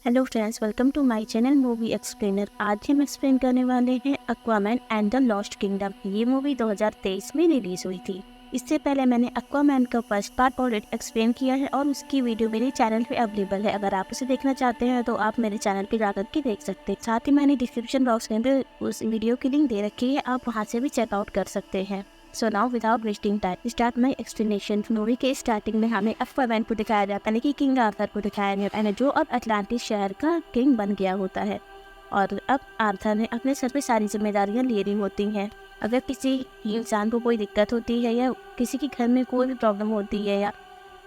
Hello friends, welcome to my channel movie explainer. आज हम explain करने वाले हैं Aquaman and the lost kingdom. ये मूवी 2023 में रिलीज हुई थी। इससे पहले मैंने एक्वामैन का फर्स्ट पार्ट ऑलरेडी एक्सप्लेन किया है और उसकी वीडियो मेरे चैनल पे अवेलेबल है। अगर आप उसे देखना चाहते हैं तो आप मेरे चैनल पे जाकर के देख सकते हैं। साथ ही मैंने डिस्क्रिप्शन बॉक्स में भी उस वीडियो की लिंक दे रखी है, आप वहाँ से भी चेकआउट कर सकते हैं। So now without wasting time start my explanation. Movie के स्टार्टिंग में हमें एक्वामैन को दिखाया जाता है कि किंग आर्थर को दिखाया जाता है जो अब अटलांटिस शहर का किंग बन गया होता है। और अब आर्थर ने अपने सर पे सारी जिम्मेदारियां ले रही होती हैं। अगर किसी इंसान को कोई दिक्कत होती है या किसी के घर में कोई भी प्रॉब्लम होती है या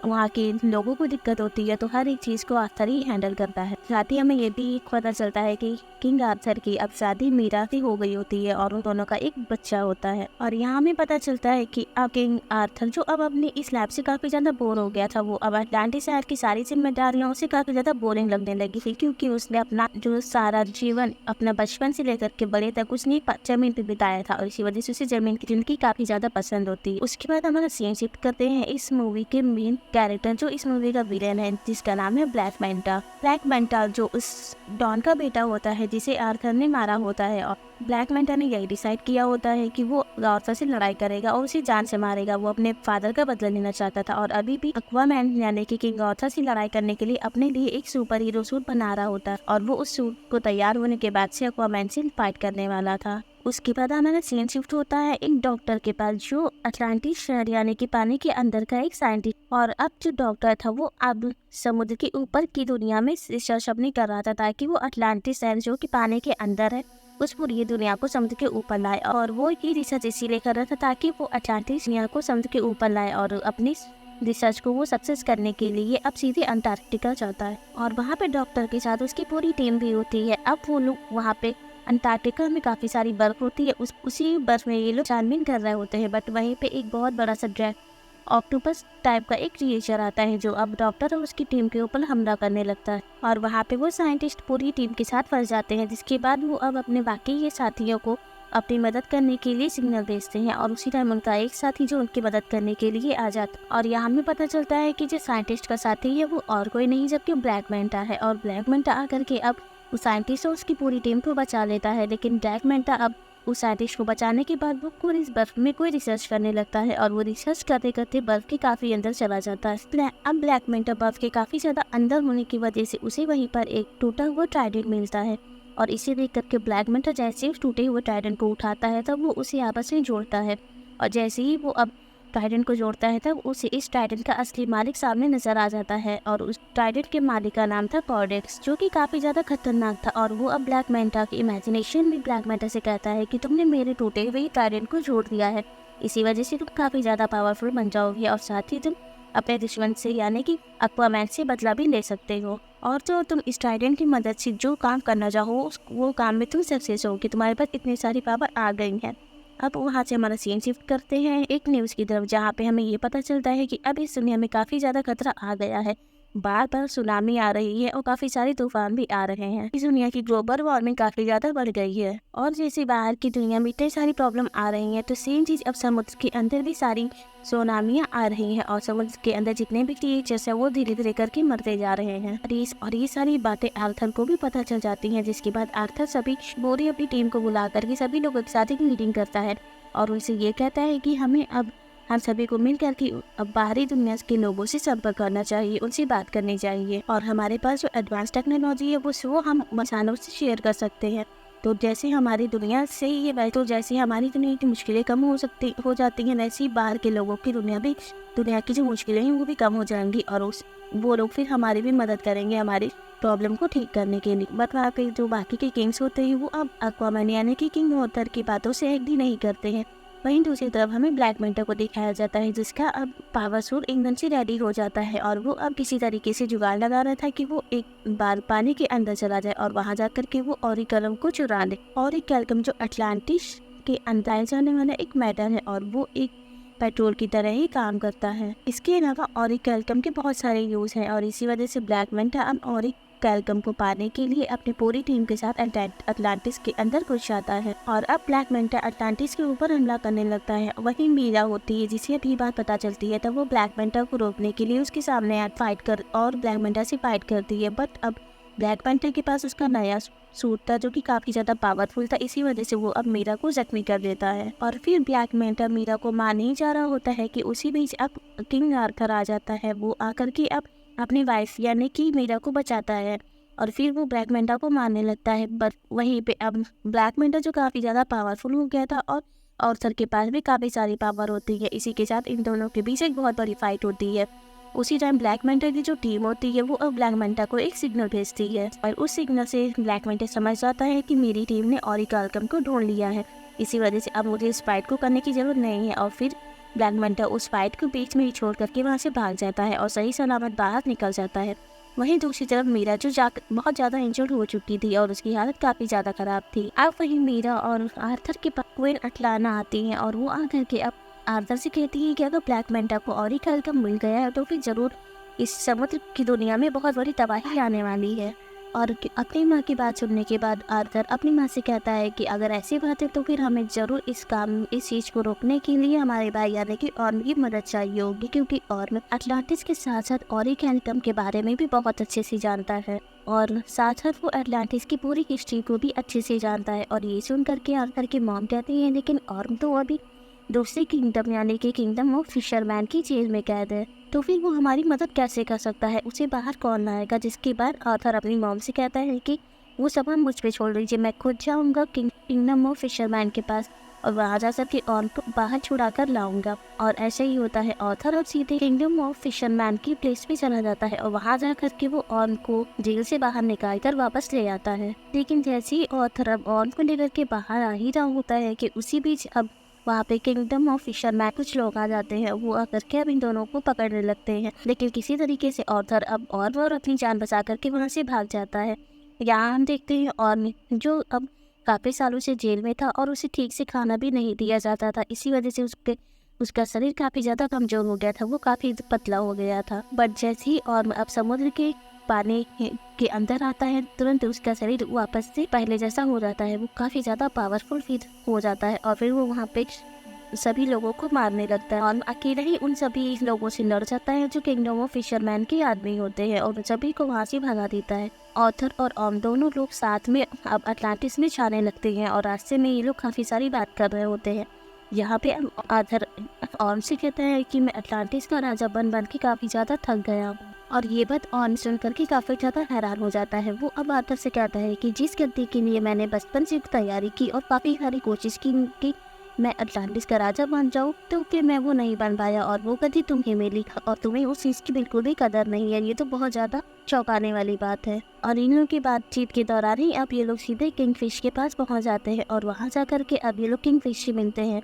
वहाँ के लोगों को दिक्कत होती है तो हर एक चीज़ को आर्थर ही हैंडल करता है। साथ ही हमें ये भी पता चलता है कि किंग आर्थर की अब शादी मीरा से हो गई होती है और उन दोनों का एक बच्चा होता है। और यहाँ हमें पता चलता है कि अब किंग आर्थर जो अब अपनी इस लाइफ से काफ़ी ज़्यादा बोर हो गया था, वो अब अटलांटिस शहर की सारी जिम्मेदारियाँ उसे काफ़ी ज़्यादा बोरिंग लगने लगी थी, क्योंकि उसने अपना जो सारा जीवन अपना बचपन से लेकर के बड़े तक उसने जमीन पे बिताया था और इसी वजह से उसे जमीन की जिंदगी काफ़ी ज़्यादा पसंद होती है। उसके बाद हमारा सीन शिफ्ट करते हैं इस मूवी के मेन कैरेक्टर जो इस मूवी का विलेन है, जिसका नाम है ब्लैक मैंटा। ब्लैक मैंटा जो उस डॉन का बेटा होता है जिसे आर्थर ने मारा होता है, और ब्लैक मैंटा ने यही डिसाइड किया होता है कि वो आर्थर से लड़ाई करेगा और उसे जान से मारेगा। वो अपने फादर का बदला लेना चाहता था और अभी भी एक्वामैन यानी कि किंग आर्थर से लड़ाई करने के लिए अपने लिए एक सुपर हीरो सूट बना रहा होता है और वो उस सूट को तैयार होने के बाद से एक्वामैन से फाइट करने वाला था। उसके बाद हमारा सीन शिफ्ट होता है एक डॉक्टर के पास जो अटलांटिस शहर यानी कि पानी के अंदर का एक साइंटिस्ट। और अब जो डॉक्टर था वो अब समुद्र के ऊपर की दुनिया में रिसर्च अपनी कर रहा था ताकि वो अटलांटिस शहर जो कि पानी के अंदर है उस पूरी दुनिया को समुद्र के ऊपर लाए। और वो ये रिसर्च इसीलिए कर रहा था ताकि वो अटलांटिस दुनिया को समुद्र के ऊपर लाए और अपनी रिसर्च को वो सक्सेस करने के लिए अब सीधे अंटार्कटिका जाता है। और वहाँ पे डॉक्टर के साथ उसकी पूरी टीम भी होती है। अब वो लोग वहाँ पे अंटार्कटिका में काफ़ी सारी बर्फ होती है, उसी बर्फ में ये लोग छानबीन कर रहे होते हैं। बट वहीं पे एक बहुत बड़ा सा ऑक्टोपस टाइप का एक क्रिएचर आता है जो अब डॉक्टर और उसकी टीम के ऊपर हमला करने लगता है और वहाँ पे वो साइंटिस्ट पूरी टीम के साथ फंस जाते हैं। जिसके बाद वो अब अपने बाकी ये साथियों को अपनी मदद करने के लिए सिग्नल भेजते हैं और उसी टाइम उनका एक साथी जो उनकी मदद करने के लिए आ जाता। और यहाँ हमें पता चलता है कि जो साइंटिस्ट का साथी है वो और कोई नहीं जबकि ब्लैक मैंटा है। और ब्लैक मैंटा आकर के अब उस साइंटिस्ट और उसकी पूरी टीम को बचा लेता है। लेकिन ब्लैक मैंटा अब उस साइंटिस्ट को बचाने के बाद वो पूरी इस बर्फ में कोई रिसर्च करने लगता है और वो रिसर्च करते करते बर्फ के काफी अंदर चला जाता है। अब ब्लैक मैंटा बर्फ के काफी ज्यादा अंदर होने की वजह से उसे वहीं पर एक टूटा हुआ ट्राइडेंट मिलता है और इसे देख करके ब्लैक मैंटा जैसे उस टूटे हुए ट्राइडेंट को उठाता है तब वो उसे आपस में जोड़ता है। और जैसे ही वो अब ट्राइडेंट को जोड़ता है तब उसे इस ट्राइडेंट का असली मालिक सामने नजर आ जाता है और उस ट्राइडेंट के मालिक का नाम था कॉर्डेक्स, जो कि काफी ज्यादा खतरनाक था। और वो अब ब्लैक मैंटा की इमेजिनेशन भी ब्लैक मैंटा से कहता है कि तुमने मेरे टूटे हुए ट्राइडेंट को जोड़ दिया है, इसी वजह से तुम काफी ज्यादा पावरफुल बन जाओगे और साथ ही तुम अपने दुश्मन से यानी कि एक्वामैन से बदला भी ले सकते हो। और जो तुम इस ट्राइडेंट की मदद से जो काम करना चाहो वो काम में तुम सक्सेस होगी, तुम्हारे पास इतनी सारी पावर आ गई है। अब वहाँ से हमारा सीन शिफ्ट करते हैं एक न्यूज़ की तरफ जहाँ पे हमें ये पता चलता है कि अब इस दुनिया में काफ़ी ज़्यादा खतरा आ गया है। बार बार सुनामी आ रही है और काफ़ी सारे तूफान भी आ रहे हैं। इस दुनिया की ग्लोबल वार्मिंग काफ़ी ज़्यादा बढ़ गई है और जैसे बाहर की दुनिया में इतनी सारी प्रॉब्लम आ रही हैं तो सेम चीज़ अब समुद्र के अंदर भी सारी सुनामियाँ आ रही हैं और समुद्र के अंदर जितने भी क्रिएचर्स हैं वो धीरे धीरे करके मरते जा रहे हैं। और ये सारी बातें आर्थर को भी पता चल जाती हैं, जिसके बाद आर्थर सभी पूरी अपनी टीम को बुला करके सभी लोगों के साथ एक मीटिंग करता है और उनसे ये कहता है कि हम सभी को मिलकर के अब बाहरी दुनिया के लोगों से संपर्क करना चाहिए, उनसे बात करनी चाहिए और हमारे पास जो एडवांस टेक्नोलॉजी है वो हम इंसानों से शेयर कर सकते हैं। तो जैसे हमारी दुनिया से ये बात, तो जैसे हमारी दुनिया की मुश्किलें कम हो जाती हैं वैसे ही बाहर के लोगों की दुनिया की जो मुश्किलें हैं वो भी कम हो जाएंगी और वो लोग फिर हमारी भी मदद करेंगे हमारी प्रॉब्लम को ठीक करने के लिए। बट वहाँ पे जो बाकी के किंग्स होते हैं वो अब एक्वामैन यानी कि किंग आर्थर की बातों से एग्री नहीं करते हैं। वहीं दूसरी तरफ हमें ब्लैक मैंटा को दिखाया जाता है जिसका अब पावर सूट एकदम से रेडी हो जाता है और वो अब किसी तरीके से जुगाड़ लगा रहा था कि वो एक बार पानी के अंदर चला जाए और वहां जाकर के वो ऑरिकलम को चुरा ले। ऑरिकलम जो अटलांटिस के अंदर जाने वाला एक मेटल है और वो एक पेट्रोल की तरह ही काम करता है। इसके अलावा ऑरिकलम के बहुत सारे यूज हैं और इसी वजह से ब्लैक मैंटा अब ऑरिकलम को पाने के लिए अपनी पूरी टीम के साथ अटलांटिस के अंदर घुस जाता है और अब ब्लैक मैंटा अटलांटिस के ऊपर हमला करने लगता है। वहीं मीरा होती है जिसे अभी बात पता चलती है तब वो ब्लैक मैंटा को रोकने के लिए उसके सामने फाइट कर और ब्लैक मैंटा से फाइट करती है। बट अब ब्लैक पैंथर के पास उसका नया सूट था जो कि काफी ज्यादा पावरफुल था। इसी वजह से वो अब मीरा को जख्मी कर देता है और फिर ब्लैक पैंथर मीरा को मारने ही जा रहा होता है कि उसी बीच अब किंग आर्थर आ जाता है। वो आकर के अब अपनी वाइफ यानी कि मीरा को बचाता है और फिर वो ब्लैक मेंढा को मारने लगता है। बट वहीं पे अब ब्लैक मेंढा जो काफ़ी ज़्यादा पावरफुल हो गया था और आर्थर के पास भी काफ़ी सारी पावर होती है। इसी के साथ इन दोनों के बीच एक बहुत बड़ी फाइट होती है। उसी टाइम ब्लैक मेंढा की जो टीम होती है वो अब ब्लैक मेंढा को एक सिग्नल भेजती है और उस सिग्नल से ब्लैक मेंढा समझ जाता है कि मेरी टीम ने ऑरिकल्कम को ढूंढ लिया है। इसी वजह से अब मुझे इस फाइट को करने की जरूरत नहीं है और फिर ब्लैक मेंढा उस फाइट को बीच में ही छोड़ करके वहाँ से भाग जाता है और सही सलामत बाहर निकल जाता है। वहीं दूसरी तरफ मीरा जो बहुत ज़्यादा इंजर्ड हो चुकी थी और उसकी हालत काफ़ी ज़्यादा ख़राब थी। अब वहीं मीरा और आर्थर के पास क्वीन अटलाना आती हैं और वो आकर के अब आर्थर से कहती हैं कि अगर ब्लैक मेंढा को ऑरिकल्कम मिल गया है तो फिर ज़रूर इस समुद्र की दुनिया में बहुत बड़ी तबाही आने वाली है। और अपनी माँ की बात सुनने के बाद आर्थर अपनी माँ से कहता है कि अगर ऐसी बात है तो फिर हमें ज़रूर इस चीज़ को रोकने के लिए हमारे भाई यानी कि ऑर्म की मदद चाहिए होगी, क्योंकि ऑर्म अटलांटिस के साथ साथ ऑरिकल्कम के बारे में भी बहुत अच्छे से जानता है और साथ साथ वो अटलांटिस की पूरी हिस्ट्री को भी अच्छे से जानता है। और ये सुन करके आर्थर की मॉम कहती है लेकिन ऑर्म तो अभी दूसरी किंगडम यानी कि किंगडम ऑफ फिशरमैन की जेल में कैद है, तो फिर वो हमारी मदद कैसे कर सकता है, उसे बाहर कौन लाएगा। जिसके बाद आर्थर अपनी मॉम से कहता है कि वो सब हम मुझ पे छोड़ दीजिए, मैं खुद जाऊंगा किंगडम ऑफ फिशरमैन के पास और वहाँ जा कर के ऑर्म को बाहर छुड़ा कर लाऊंगा। और ऐसे ही होता है। आर्थर अब सीधे किंगडम ऑफ फिशरमैन की प्लेस पे चला जाता है और वहाँ जा कर के वो ऑर्म को जेल से बाहर निकाल कर वापस ले आता है। लेकिन जैसे ही आर्थर अब ऑर्म को लेकर के बाहर आ ही रहा होता है कि उसी बीच अब वहाँ पे किंगडम ऑफ फिशरमैन कुछ लोग आ जाते हैं। वो आकर के अब इन दोनों को पकड़ने लगते हैं, लेकिन किसी तरीके से आर्थर अब और अपनी जान बचा करके वहाँ से भाग जाता है। यहाँ हम देखते हैं ऑर्म जो अब काफ़ी सालों से जेल में था और उसे ठीक से खाना भी नहीं दिया जाता था। इसी वजह से उसका शरीर काफ़ी ज़्यादा कमज़ोर हो गया था, वो काफ़ी पतला हो गया था। बट जैसे ही ऑर्म अब समुद्र के पानी के अंदर आता है तुरंत उसका शरीर वापस से पहले जैसा हो जाता है। वो काफ़ी ज़्यादा पावरफुल फील हो जाता है और फिर वो वहाँ पे सभी लोगों को मारने लगता है और अकेले ही उन सभी लोगों से लड़ जाता है जो किंगडम ऑफ फिशरमैन के आदमी होते हैं और सभी को वहाँ से भगा देता है। आर्थर और ऑर्म दोनों लोग साथ में अब अटलांटिस में जाने लगते हैं और रास्ते में ये लोग काफ़ी सारी बात कर रहे होते हैं। यहाँ पे आर्थर ऑर्म से कहता है कि मैं अटलांटिस का राजा बन के काफ़ी ज़्यादा थक गया हूँ। और ये बात ऑर्म सुन करके काफ़ी ज़्यादा हैरान हो जाता है। वो अब आर्थर से कहता है कि जिस गलती के लिए मैंने बचपन से तैयारी की और काफ़ी सारी कोशिश की मैं अटलांटिस का राजा बन जाऊँ, तो कि मैं वो नहीं बन पाया और वो गलती तुम्हें मिली और तुम्हें उस चीज़ की बिल्कुल भी कदर नहीं है। ये तो बहुत ज़्यादा चौंकाने वाली बात है। और इन लोगों की बातचीत के दौरान ही अब ये लोग सीधे किंगफिश के पास पहुंच जाते हैं और वहां जाकर के अब ये लोग किंगफिश से मिलते हैं।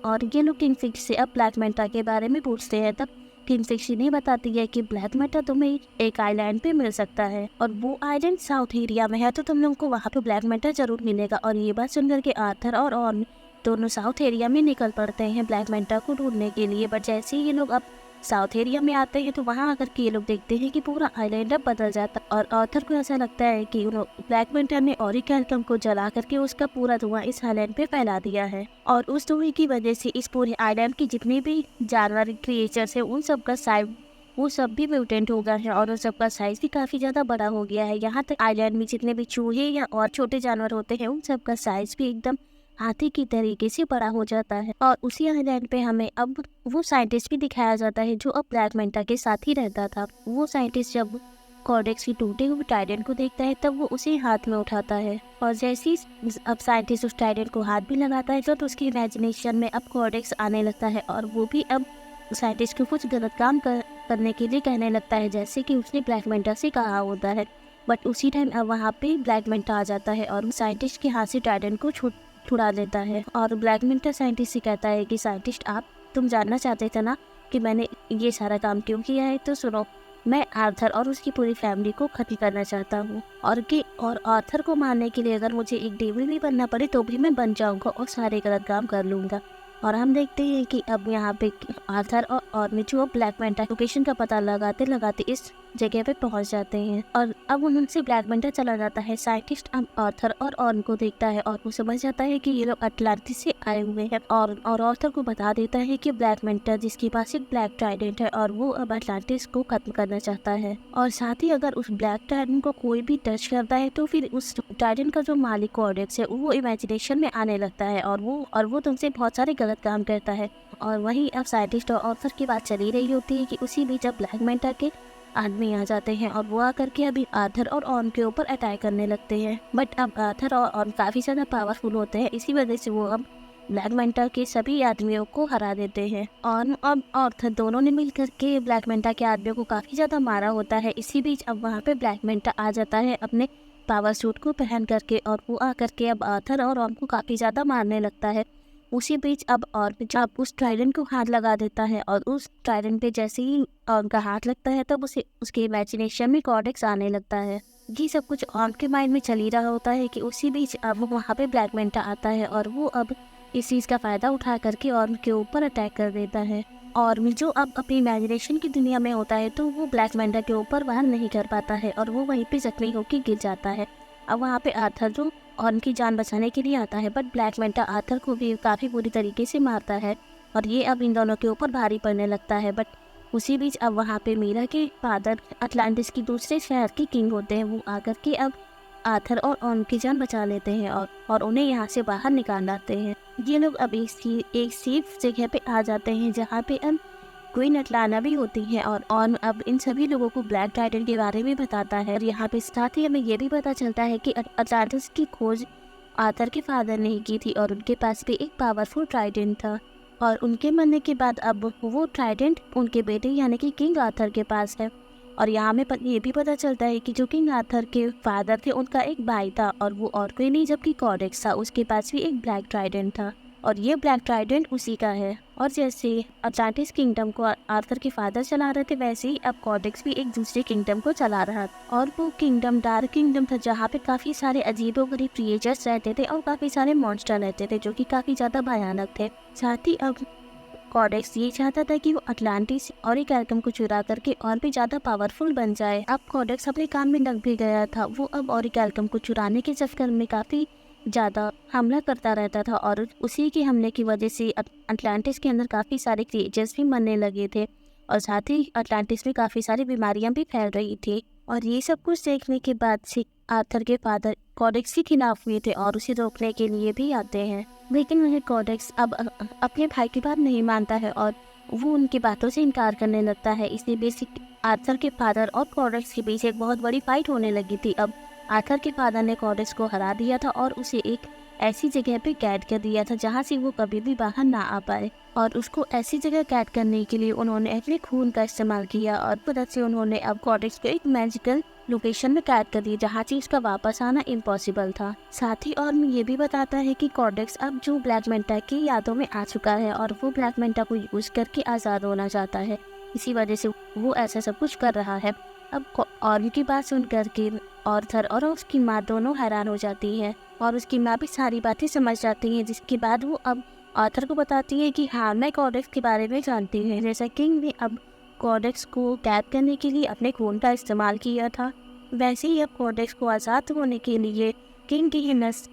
और ये लोग किंगफिश से अब ब्लैक मेंटा के बारे में पूछते हैं। तब किंगफिश इन्हें बताती है कि ब्लैक मेंटा तुम्हें एक आइलैंड पे मिल सकता है और वो आइलैंड साउथ एरिया में है, तो तुम लोगों को वहाँ पे ब्लैक मेंटा जरूर मिलेगा। और ये बात सुनकर के आर्थर और ऑर्म दोनों साउथ एरिया में निकल पड़ते हैं ब्लैक मेंटा को ढूंढने के लिए। बट जैसे ही ये लोग अब साउथ एरिया में आते हैं तो वहाँ आकर के ये लोग देखते हैं कि पूरा आइलैंड अब बदल जाता है और आर्थर को ऐसा लगता है कि ब्लैक मेंटा ने ऑरिकल्कम को जला करके उसका पूरा धुआं इस आइलैंड पे फैला दिया है और उस धुएं की वजह से इस पूरे आइलैंड के जितने भी जानवर क्रिएचर्स हैं उन सब का साइज वो सब भी म्यूटेंट हो गए हैं और उन सब का साइज भी काफी ज्यादा बड़ा हो गया है। यहाँ तक आइलैंड में जितने भी चूहे या और छोटे जानवर होते हैं उन सब का साइज भी एकदम हाथी की तरीके से बड़ा हो जाता है। और उसी आइलैंड पे हमें अब वो साइंटिस्ट भी दिखाया जाता है जो अब ब्लैक मेंटा के साथ ही रहता था। वो साइंटिस्ट जब कॉर्डेक्स की टूटे हुए टाइडेंट को देखता है तब वो उसे हाथ में उठाता है और जैसे ही अब साइंटिस्ट उस टाइडेंट को हाथ भी लगाता है तो उसकी इमेजिनेशन में अब कॉर्डेक्स आने लगता है और वो भी अब साइंटिस्ट को कुछ गलत काम करने के लिए कहने लगता है, जैसे कि उसने ब्लैक मेंटा से कहा होता है। बट उसी टाइम अब वहाँ पे ब्लैक मेंटा आ जाता है और साइंटिस्ट के हाथ से टाइडेंट को छुड़ा देता है और ब्लैक मेंटा साइंटिस्ट से कहता है कि साइंटिस्ट तुम जानना चाहते थे ना कि मैंने ये सारा काम क्यों किया है, तो सुनो, मैं आर्थर और उसकी पूरी फैमिली को खत्म करना चाहता हूँ और आर्थर को मारने के लिए अगर मुझे एक डेविल भी बनना पड़े तो भी मैं बन जाऊंगा और सारे गलत काम कर लूंगा। और हम देखते हैं कि अब यहाँ पे आर्थर और में जो ब्लैक मेंटा लोकेशन का पता लगाते लगाते इस जगह पे पहुंच जाते हैं और अब उनसे ब्लैक मेंटा चला जाता है। साइंटिस्ट अब आर्थर और ऑर्न को देखता है और वो समझ जाता है कि ये लोग अटलांटिस से आए हुए हैं और आर्थर को बता देता है कि ब्लैक मेंटा जिसके पास एक ब्लैक ट्राइडेंट है और वो अब अटलांटिस को खत्म करना चाहता है। और साथ ही अगर उस ब्लैक ट्राइडेंट को कोई भी टच करता है तो फिर उस ट्राइडेंट का जो मालिक कॉर्डेक्स है वो इमेजिनेशन में आने लगता है और वो तुमसे बहुत सारे गलत काम करता है। और वहीं अब साइंटिस्ट और ऑर्थर की बात चली रही होती है कि उसी बीच अब ब्लैक मेंटा के आदमी आ जाते हैं और वो आकर के अभी आर्थर और ऑन के ऊपर अटैक करने लगते हैं। बट अब आर्थर और ऑन काफ़ी ज़्यादा पावरफुल होते हैं, इसी वजह से वो अब ब्लैक मेंटा के सभी आदमियों को हरा देते हैं। ऑन और आर्थर दोनों ने मिलकर के ब्लैक मेंटा के आदमियों को काफ़ी ज़्यादा मारा होता है। इसी बीच अब वहाँ पे ब्लैक मेंटा आ जाता है अपने पावर सूट को पहन करके और वो आकर के अब आर्थर और ऑन को काफ़ी ज़्यादा मारने लगता है। उसी बीच अब और जब उस ट्राइडेंट को हाथ लगा देता है और उस ट्राइडेंट पे जैसे ही उनका हाथ लगता है तब उसे उसके इमेजिनेशन में कॉर्डेक्स आने लगता है। ये सब कुछ ऑन के माइंड में चल ही रहा होता है कि उसी बीच अब वहाँ पे ब्लैक मेंटा आता है और वो अब इस चीज़ का फ़ायदा उठा करके ऑर्न के ऊपर अटैक कर देता है। और जो अब अपनी इमेजिनेशन की दुनिया में होता है तो वो ब्लैक मेंटा के ऊपर वार नहीं कर पाता है और वो वहीं पे जख्मी होकर गिर जाता है। अब वहाँ पे आर्थर जो ऑर्न की जान बचाने के लिए आता है बट ब्लैक मेंटा आर्थर को भी काफ़ी बुरी तरीके से मारता है और ये अब इन दोनों के ऊपर भारी पड़ने लगता है। बट उसी बीच अब वहाँ पे मीरा के फादर अटलांटिस की दूसरे शहर के किंग होते हैं, वो आकर के अब आर्थर और ऑर्न की जान बचा लेते हैं और उन्हें यहाँ से बाहर निकाल लाते हैं। ये लोग अब एक सेफ जगह पे आ जाते हैं जहाँ पे अब क्वीन अटलाना भी होती है और ऑन अब इन सभी लोगों को ब्लैक ट्राइडेंट के बारे में बताता है। और यहाँ पे साथ ही हमें ये भी पता चलता है कि अटलांटिस की खोज आर्थर के फादर ने ही की थी और उनके पास भी एक पावरफुल ट्राइडेंट था और उनके मरने के बाद अब वो ट्राइडेंट उनके बेटे यानी कि किंग आर्थर के पास है। और यहाँ में ये भी पता चलता है कि जो किंग आर्थर के फादर थे उनका एक भाई था और वो और कोई नहीं जबकि कॉर्डेक्स था, उसके पास भी एक ब्लैक ट्राइडेंट था और ये ब्लैक ट्राइडेंट उसी का है। और जैसे अटलांटिस किंगडम को आर्थर के फादर चला रहे थे वैसे ही अब कॉर्डेक्स भी एक दूसरे किंगडम को चला रहा था और वो किंगडम डार्क किंगडम था जहाँ पे काफ़ी सारे अजीबोगरीब क्रिएचर्स रहते थे और काफ़ी सारे मॉन्स्टर रहते थे जो कि काफ़ी ज़्यादा भयानक थे। साथ ही अब कॉर्डेक्स ये चाहता था कि वो अटलांटिस और एक एल्कम को चुरा करके और भी ज़्यादा पावरफुल बन जाए। अब कॉर्डेक्स अपने काम में लग भी गया था, वो अब और एक एल्कम को चुराने के चक्कर में काफ़ी ज़्यादा हमला करता रहता था और उसी के हमले की वजह से अटलांटिस के अंदर काफ़ी सारे क्रिएचर्स भी मरने लगे थे और साथ ही अटलांटिस में काफ़ी सारी बीमारियां भी फैल रही थी। और ये सब कुछ देखने के बाद से आर्थर के फादर कॉर्डेक्स के खिलाफ हुए थे और उसे रोकने के लिए भी आते हैं, लेकिन वह कॉर्डेक्स अब अपने भाई की बात नहीं मानता है और वो उनकी बातों से इनकार करने लगता है। इसलिए बेसिक आर्थर के फादर और कॉर्डेक्स के बीच एक बहुत बड़ी फाइट होने लगी थी। अब आर्थर के फादर ने कॉर्डेक्स को हरा दिया था और उसे एक ऐसी जगह पे कैद कर दिया था जहाँ से वो कभी भी बाहर ना आ पाए और उसको ऐसी जगह कैद करने के लिए उन्होंने अपने खून का इस्तेमाल किया और मदद से उन्होंने अब कॉर्डेक्स को एक मैजिकल लोकेशन में कैद कर दिया जहाँ से उसका वापस आना इम्पॉसिबल था। साथ ही और ये भी बताता है कि कॉर्डेक्स अब जो ब्लैक मेंटा की यादों में आ चुका है और वो ब्लैक मेंटा को यूज करके आज़ाद होना चाहता है, इसी वजह से वो ऐसा सब कुछ कर रहा है। अब ऑर्न की बात सुन करके आर्थर और उसकी माँ दोनों हैरान हो जाती है और उसकी माँ भी सारी बातें समझ जाती है, जिसके बाद वो अब आर्थर को बताती है कि हाँ मैं कॉर्डेक्स के बारे में जानती हूँ। जैसा किंग ने अब कॉर्डेक्स को कैद करने के लिए अपने खून का इस्तेमाल किया था, वैसे ही अब कॉर्डेक्स को आज़ाद होने के लिए किंग की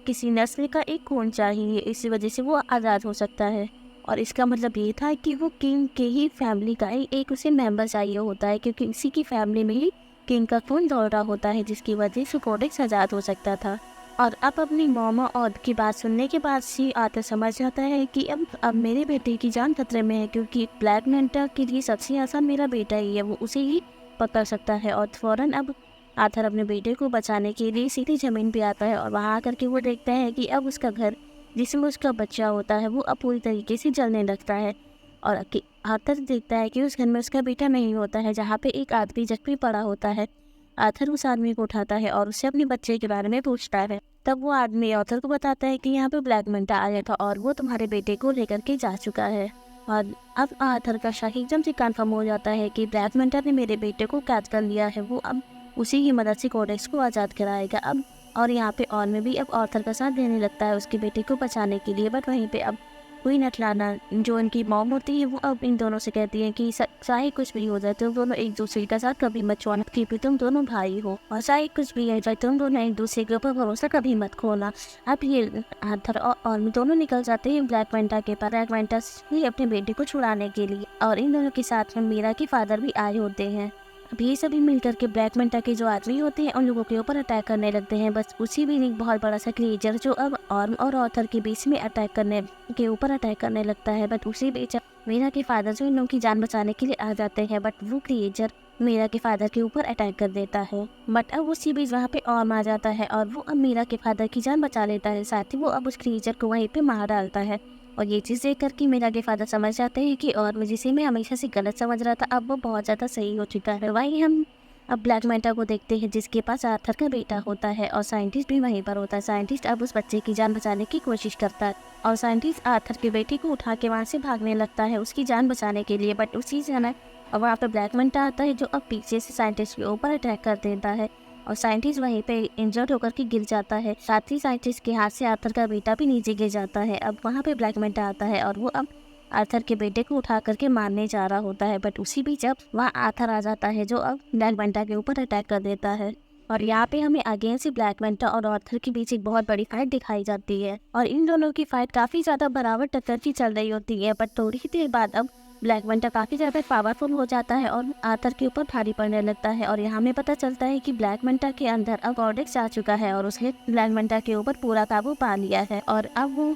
किसी नस्ल का एक खून चाहिए, इसी वजह से वो आज़ाद हो सकता है। और इसका मतलब ये था कि वो किंग के ही फैमिली का एक उसे मेंबर चाहिए होता है क्योंकि इसी की फैमिली में ही किंग का खून दौड़ रहा होता है, जिसकी वजह से कॉर्डेक्स आज़ाद हो सकता था। और अब अपनी मामा और की बात सुनने के बाद से आर्थर समझ जाता है कि अब मेरे बेटे की जान खतरे में है क्योंकि ब्लैक मेंटा के लिए सबसे आसान मेरा बेटा ही है, वो उसे ही पकड़ सकता है। और फौरन अब आर्थर अपने बेटे को बचाने के लिए सीधी ज़मीन पे आता है और वहाँ आकर के वो देखता है कि अब उसका घर जिसमें उसका बच्चा होता है वो अब पूरी तरीके से जलने लगता है और आर्थर देखता है कि उस घर में उसका बेटा नहीं होता है जहाँ पे एक आदमी जख्मी पड़ा होता है। आर्थर उस आदमी को उठाता है और उससे अपने बच्चे के बारे में पूछता है। तब वो आदमी आर्थर को बताता है कि यहाँ पे ब्लैक मेंटा आया था और वो तुम्हारे बेटे को लेकर के जा चुका है। और अब आर्थर का शक एकदम से कन्फर्म हो जाता है कि ब्लैक मेंटा ने मेरे बेटे को कैद कर लिया है, वो अब उसी की मदद से कॉर्डेक्स को आज़ाद कराएगा। अब और यहाँ पे ऑन में भी अब आर्थर का साथ देने लगता है उसके बेटे को बचाने के लिए। बट वहीं पे अब क्वीन अटलाना जो इनकी मॉम होती है वो अब इन दोनों से कहती है कि चाहे कुछ भी हो जाए तुम दोनों एक दूसरे के साथ कभी मत छोड़ना, क्योंकि तुम दोनों भाई हो, और चाहे कुछ भी हो जाए तुम दोनों एक दूसरे के ऊपर भरोसा कभी मत खोना। अब ये आर्थर और दोनों निकल जाते हैं ब्लैक मैंटा के पास, ब्लैक मैंटा से अपने बेटे को छुड़ाने के लिए, और इन दोनों के साथ में मीरा के फादर भी आए होते हैं। अब ये सभी मिलकर के ब्लैक मैंटा के जो आदमी होते हैं उन लोगों के ऊपर अटैक करने लगते हैं। बस उसी भी एक बहुत बड़ा सा क्रिएचर जो अब ऑर्म और ऑर्थर के बीच में अटैक करने लगता है। बट उसी बीच मीरा के फादर जो इन लोगों की जान बचाने के लिए आ जाते हैं, बट वो क्रिएचर मीरा के फादर के ऊपर अटैक कर देता है। बट अब उसी बीच वहाँ पे ऑर्म आ जाता है और वो अब मीरा के फादर की जान बचा लेता है, साथ ही वो अब उस क्रिएचर को वहीं पे मार डालता है। और ये चीज़ देख कर कि मीरा के फादर समझ जाते हैं कि और जिसे मैं हमेशा से गलत समझ रहा था अब वो बहुत ज़्यादा सही हो चुका है। वहीं हम अब ब्लैक मैंटा को देखते हैं जिसके पास आर्थर का बेटा होता है और साइंटिस्ट भी वहीं पर होता है। साइंटिस्ट अब उस बच्चे की जान बचाने की कोशिश करता है और साइंटिस्ट आर्थर के बेटे को उठा के वहाँ से भागने लगता है उसकी जान बचाने के लिए। बट उसी समय और वहाँ पर ब्लैक मैंटा आता है जो अब पीछे से साइंटिस्ट के ऊपर अटैक कर देता है और साइंटिस्ट वहीं पे इंजर्ड होकर के गिर जाता है। साथ ही साइंटिस्ट के हाथ से आर्थर का बेटा भी नीचे गिर जाता है। अब वहाँ पे ब्लैक मैंटा आता है और वो अब आर्थर के बेटे को उठा करके मारने जा रहा होता है। बट उसी बीच अब वहाँ आर्थर आ जाता है जो अब ब्लैक मैंटा के ऊपर अटैक कर देता है और यहाँ पे हमें अगेन से ब्लैक मैंटा और आर्थर के बीच एक बहुत बड़ी फाइट दिखाई जाती है और इन दोनों की फाइट काफ़ी ज़्यादा बराबर टक्कर की चल रही होती है। बट थोड़ी ही देर बाद अब ब्लैक मैंटा काफ़ी ज़्यादा पावरफुल हो जाता है और आर्थर के ऊपर भारी पड़ने लगता है और यहाँ हमें पता चलता है कि ब्लैक मैंटा के अंदर अब कॉर्डेक्स आ चुका है और उसने ब्लैक मैंटा के ऊपर पूरा काबू पा लिया है। और अब वो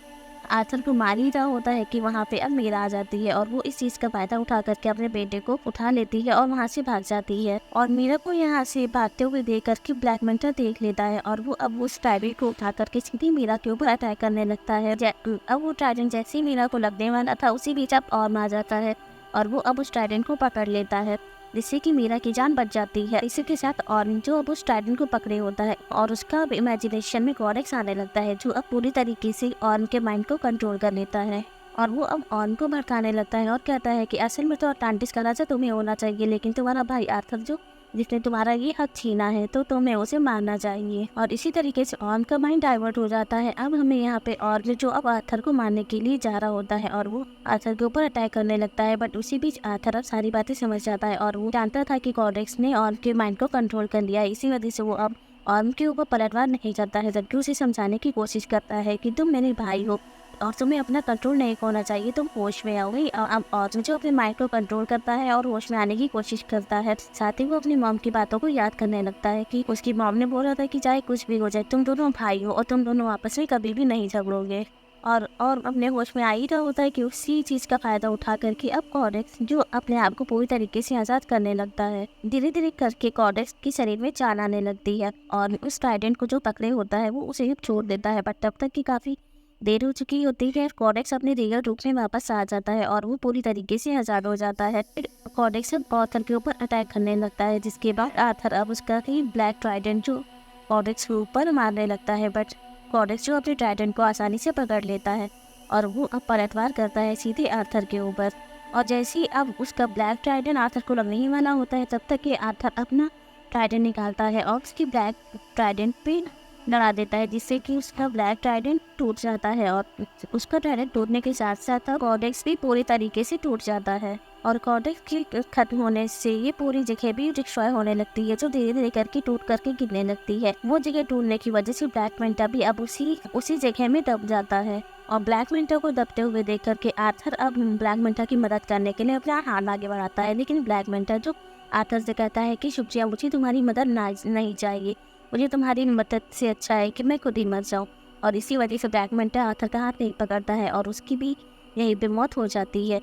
आर्थर को मार ही रहा होता है कि वहाँ पे अब मीरा आ जाती है और वो इस चीज़ का फायदा उठा करके अपने बेटे को उठा लेती है और वहाँ से भाग जाती है। और मीरा को यहाँ से भागते हुए देख करके ब्लैक मैंटा देख लेता है और वो अब उस ट्राइडेंट को उठा करके सीधी मीरा के ऊपर अटैक करने लगता है। अब वो ट्राइडेंट जैसे ही मीरा को लगने वाला था उसी बीच अब ऑर्म आ जाता है और वो अब उस ट्राइडेंट को पकड़ लेता है जिससे कि मीरा की जान बच जाती है। इसी के साथ ऑर्म जो अब उस ट्राइडेंट को पकड़े होता है और उसका अब इमेजिनेशन में कॉर्डेक्स आने लगता है जो अब पूरी तरीके से ऑर्म के माइंड को कंट्रोल कर लेता है और वो अब ऑर्म को भड़काने लगता है और कहता है कि असल में तो अटलांटिस का राजा तुम्हें होना चाहिए, लेकिन तुम्हारा भाई आर्थर जो जिसने तुम्हारा ये हक छीना है तो तुम्हें उसे मारना चाहिए। और इसी तरीके से ऑर्म का माइंड डाइवर्ट हो जाता है। अब हमें यहाँ पे ऑर्म जो अब आर्थर को मारने के लिए जा रहा होता है और वो आर्थर के ऊपर अटैक करने लगता है। बट उसी बीच आर्थर अब सारी बातें समझ जाता है और वो जानता था कि कॉर्डेक्स ने ऑर्म के माइंड को कंट्रोल कर लिया है। इसी वजह से वो अब ऑर्म के ऊपर पलटवार नहीं करता है, जबकि उसे समझाने की कोशिश करता है कि तुम मेरे भाई हो और तुम्हें अपना कंट्रोल नहीं खोना चाहिए, तुम होश में आओगे। अब ऑर्म जो अपने माइंड को कंट्रोल करता है और होश में आने की कोशिश करता है। साथ ही वो अपनी मॉम की बातों को याद करने लगता है कि उसकी मॉम ने बोला था कि चाहे कुछ भी हो जाए तुम दोनों भाई हो और तुम दोनों आपस में कभी भी नहीं झगड़ोगे। और अपने होश में आ ही रहा होता है कि उसी चीज़ का फ़ायदा उठा करके अब कॉर्डेक्स जो अपने आप को पूरी तरीके से आज़ाद करने लगता है। धीरे धीरे करके कॉर्डेक्स के शरीर में जान आने लगती है और उस ट्राइडेंट को जो पकड़े होता है वो उसे छोड़ देता है। बट तब तक की काफ़ी देर हो चुकी होती है। कॉर्डेक्स अपने रियल रूप में वापस आ जाता है और वो पूरी तरीके से आज़ाद हो जाता है। फिर कॉर्डेक्स अब आर्थर के ऊपर अटैक करने लगता है, जिसके बाद आर्थर अब उसका ही ब्लैक ट्राइडेंट जो कॉर्डेक्स के ऊपर मारने लगता है। बट कॉर्डेक्स जो अपने ट्राइडेंट को आसानी से पकड़ लेता है और वो अब पलटवार करता है सीधे आर्थर के ऊपर। और जैसे ही अब उसका ब्लैक ट्राइडेंट आर्थर को लगने ही वाला होता है तब तक कि आर्थर अपना ट्राइडेंट निकालता है और उसकी ब्लैक ट्राइडेंट पे लड़ा देता है, जिससे कि उसका ब्लैक ट्राइडेंट टूट जाता है। और उसका ट्राइडेंट टूटने के साथ साथ कॉर्डेक्स भी पूरी तरीके से टूट जाता है और कॉर्डेक्स के खत्म होने से ये पूरी जगह भी डिस्ट्रॉय होने लगती है, जो धीरे धीरे करके टूट करके गिरने लगती है। वो जगह टूटने की वजह से ब्लैक मैंटा भी अब उसी जगह में दब जाता है और ब्लैक मैंटा को दबते हुए देख करके आर्थर अब ब्लैक मैंटा की मदद करने के लिए अपना हाथ आगे बढ़ाता है। लेकिन ब्लैक मैंटा जो आर्थर से कहता है कि शुक्रिया, मुझे तुम्हारी मदद नहीं चाहिए, मुझे तुम्हारी मदद से अच्छा है कि मैं खुद ही मर जाऊँ। और इसी वजह से ब्लैक मैंटा आर्थर का हाथ नहीं पकड़ता है और उसकी भी यहीं पे मौत हो जाती है।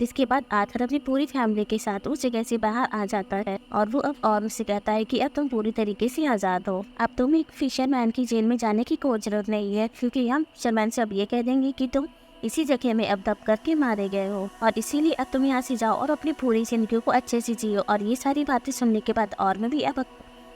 जिसके बाद आर्थर अपनी पूरी फैमिली के साथ उस जगह से बाहर आ जाता है और वो अब ऑर्म से कहता है कि अब तुम पूरी तरीके से आज़ाद हो। अब तुम एक फिशरमैन की जेल में जाने की कोई ज़रूरत नहीं है, क्योंकि हम फिशरमैन से अब ये कह देंगे कि तुम इसी जगह में अब दब करके मारे गए हो और इसीलिए अब तुम यहाँ से जाओ और अपनी पूरी जिंदगी को अच्छे से जियो। और ये सारी बातें सुनने के बाद ऑर्म भी अब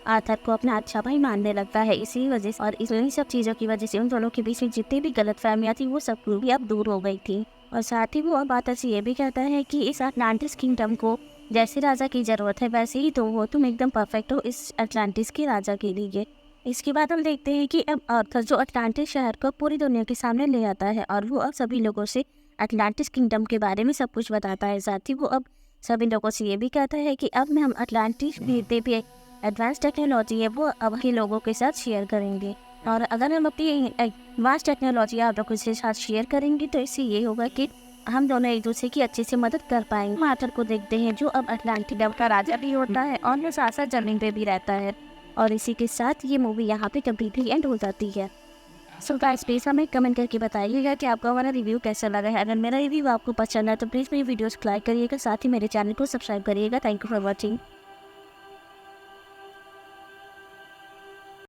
आर्थर को अपना अच्छा भाई मानने लगता है। इसी वजह से और इन्हीं सब चीज़ों की वजह से उन दोनों के बीच में जितनी भी गलतफहमियां थी वो सब भी अब दूर हो गई थी। और साथ ही वो अब आर्थर से ये भी कहता है कि इस अटलांटिस किंगडम को जैसे राजा की ज़रूरत है वैसे ही तुम हो, तुम एकदम परफेक्ट हो इस अटलांटिस के राजा के लिए। इसके बाद हम देखते हैं कि अब आर्थर जो अटलांटिस शहर को पूरी दुनिया के सामने ले आता है और वो अब सभी लोगों से अटलांटिस किंगडम के बारे में सब कुछ बताता है। साथ ही वो अब सभी लोगों से ये भी कहता है कि अब में हम अटलांटिस भी पे एडवांस टेक्नोलॉजी है वो अब के लोगों के साथ शेयर करेंगे। और अगर हम अपनी एडवांस टेक्नोलॉजी आप लोगों के साथ शेयर करेंगे तो इससे ये होगा कि हम दोनों एक दूसरे की अच्छे से मदद कर पाएंगे। मार्टर को देखते हैं जो अब अटलांटिडम का राजा भी होता है और वो साथ साथ जमीन पे भी रहता है। और इसी के साथ ये मूवी यहाँ पे कम्प्लीटली एंड हो जाती है। सो गाइस प्लीज़ हमें कमेंट करके बताइएगा कि आपको हमारा रिव्यू कैसा लगा है। अगर मेरा रिव्यू आपको पसंद है तो प्लीज़ मेरी वीडियोस लाइक करिएगा, साथ ही मेरे चैनल को सब्सक्राइब करिएगा। Thank you for watching.